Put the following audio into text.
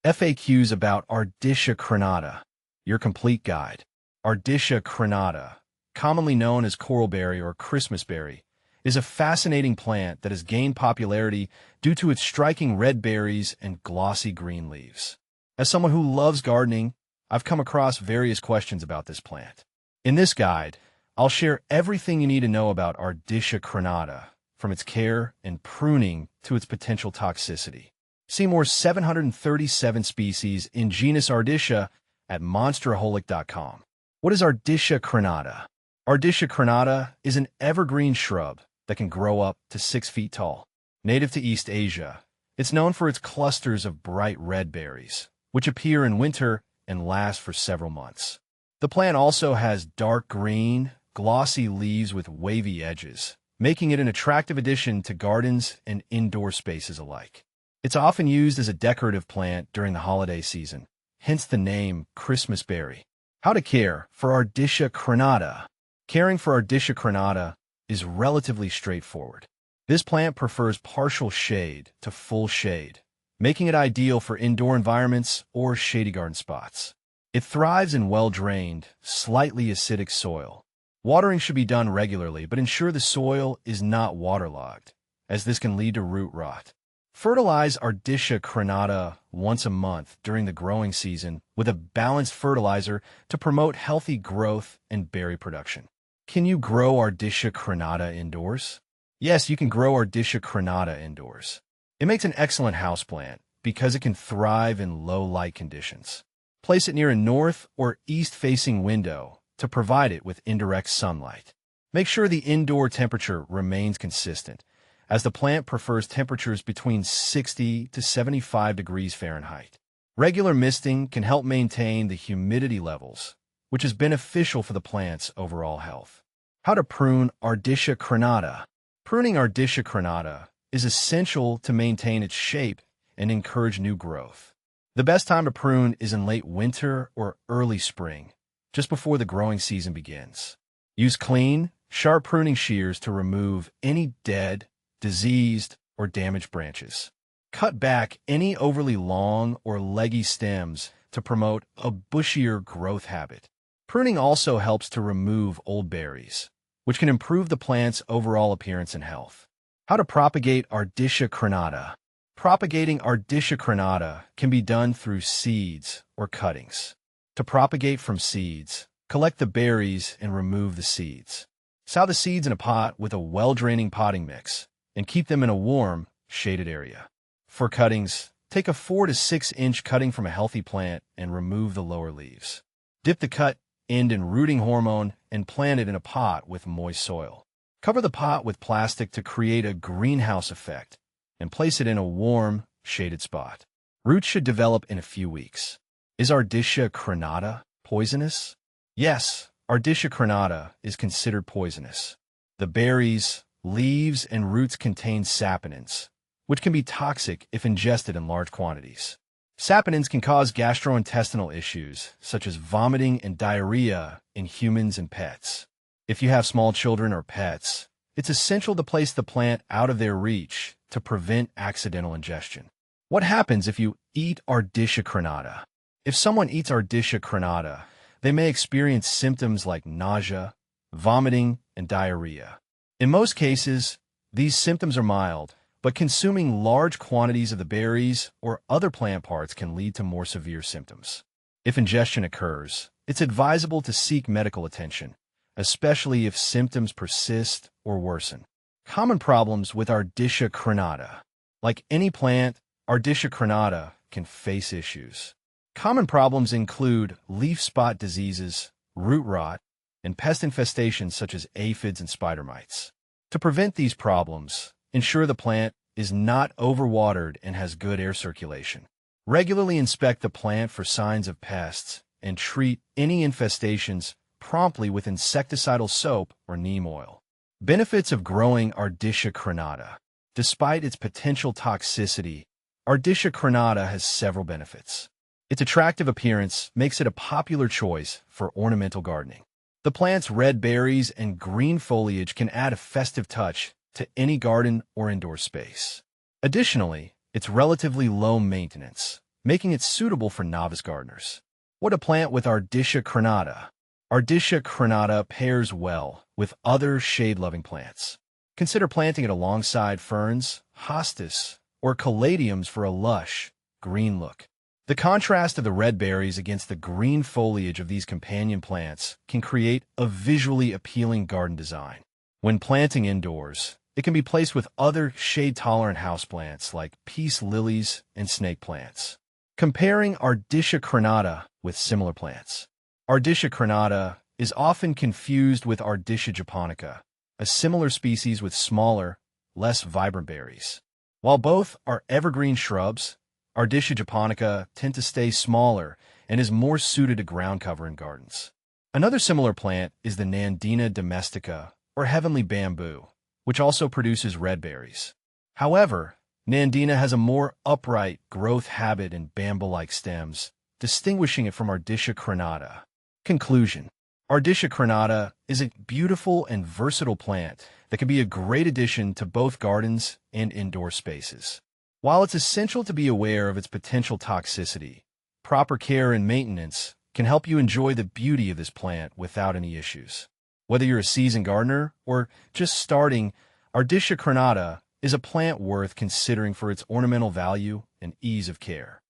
FAQs about Ardisia crenata, your complete guide. Ardisia crenata, commonly known as coralberry or Christmas berry, is a fascinating plant that has gained popularity due to its striking red berries and glossy green leaves. As someone who loves gardening, I've come across various questions about this plant. In this guide, I'll share everything you need to know about Ardisia crenata, from its care and pruning to its potential toxicity. See more 737 species in genus Ardisia at monsteraholic.com. What is Ardisia crenata? Ardisia crenata is an evergreen shrub that can grow up to 6 feet tall. Native to East Asia, it's known for its clusters of bright red berries, which appear in winter and last for several months. The plant also has dark green, glossy leaves with wavy edges, making it an attractive addition to gardens and indoor spaces alike. It's often used as a decorative plant during the holiday season, hence the name Christmas berry. How to care for Ardisia crenata. Caring for Ardisia crenata is relatively straightforward. This plant prefers partial shade to full shade, making it ideal for indoor environments or shady garden spots. It thrives in well-drained, slightly acidic soil. Watering should be done regularly, but ensure the soil is not waterlogged, as this can lead to root rot. Fertilize Ardisia crenata once a month during the growing season with a balanced fertilizer to promote healthy growth and berry production. Can you grow Ardisia crenata indoors? Yes, you can grow Ardisia crenata indoors. It makes an excellent houseplant because it can thrive in low light conditions. Place it near a north or east-facing window to provide it with indirect sunlight. Make sure the indoor temperature remains consistent, as the plant prefers temperatures between 60 to 75 degrees Fahrenheit. Regular misting can help maintain the humidity levels, which is beneficial for the plant's overall health. How to prune Ardisia crenata. Pruning Ardisia crenata is essential to maintain its shape and encourage new growth. The best time to prune is in late winter or early spring, just before the growing season begins. Use clean, sharp pruning shears to remove any dead, diseased, or damaged branches. Cut back any overly long or leggy stems to promote a bushier growth habit. Pruning also helps to remove old berries, which can improve the plant's overall appearance and health. How to propagate Ardisia crenata. Propagating Ardisia crenata can be done through seeds or cuttings. To propagate from seeds, collect the berries and remove the seeds. Sow the seeds in a pot with a well-draining potting mix and keep them in a warm, shaded area. For cuttings, take a 4 to 6 inch cutting from a healthy plant and remove the lower leaves. Dip the cut end in rooting hormone and plant it in a pot with moist soil. Cover the pot with plastic to create a greenhouse effect and place it in a warm, shaded spot. Roots should develop in a few weeks. Is Ardisia crenata poisonous? Yes, Ardisia crenata is considered poisonous. The berries, leaves, and roots contain saponins, which can be toxic if ingested in large quantities. Saponins can cause gastrointestinal issues, such as vomiting and diarrhea in humans and pets. If you have small children or pets, it's essential to place the plant out of their reach to prevent accidental ingestion. What happens if you eat Ardisia crenata? If someone eats Ardisia crenata, they may experience symptoms like nausea, vomiting, and diarrhea. In most cases, these symptoms are mild, but consuming large quantities of the berries or other plant parts can lead to more severe symptoms. If ingestion occurs, it's advisable to seek medical attention, especially if symptoms persist or worsen. Common problems with Ardisia crenata. Like any plant, Ardisia crenata can face issues. Common problems include leaf spot diseases, root rot, and pest infestations such as aphids and spider mites. To prevent these problems, ensure the plant is not overwatered and has good air circulation. Regularly inspect the plant for signs of pests and treat any infestations promptly with insecticidal soap or neem oil. Benefits of growing Ardisia crenata. Despite its potential toxicity, Ardisia crenata has several benefits. Its attractive appearance makes it a popular choice for ornamental gardening. The plant's red berries and green foliage can add a festive touch to any garden or indoor space. Additionally, it's relatively low maintenance, making it suitable for novice gardeners. What to plant with Ardisia crenata? Ardisia crenata pairs well with other shade-loving plants. Consider planting it alongside ferns, hostas, or caladiums for a lush, green look. The contrast of the red berries against the green foliage of these companion plants can create a visually appealing garden design. When planting indoors, it can be placed with other shade-tolerant houseplants like peace lilies and snake plants. Comparing Ardisia crenata with similar plants. Ardisia crenata is often confused with Ardisia japonica, a similar species with smaller, less vibrant berries. While both are evergreen shrubs, Ardisia japonica tend to stay smaller and is more suited to ground cover in gardens. Another similar plant is the Nandina domestica, or heavenly bamboo, which also produces red berries. However, Nandina has a more upright growth habit and bamboo-like stems, distinguishing it from Ardisia crenata. Conclusion: Ardisia crenata is a beautiful and versatile plant that can be a great addition to both gardens and indoor spaces. While it's essential to be aware of its potential toxicity, proper care and maintenance can help you enjoy the beauty of this plant without any issues. Whether you're a seasoned gardener or just starting, Ardisia crenata is a plant worth considering for its ornamental value and ease of care.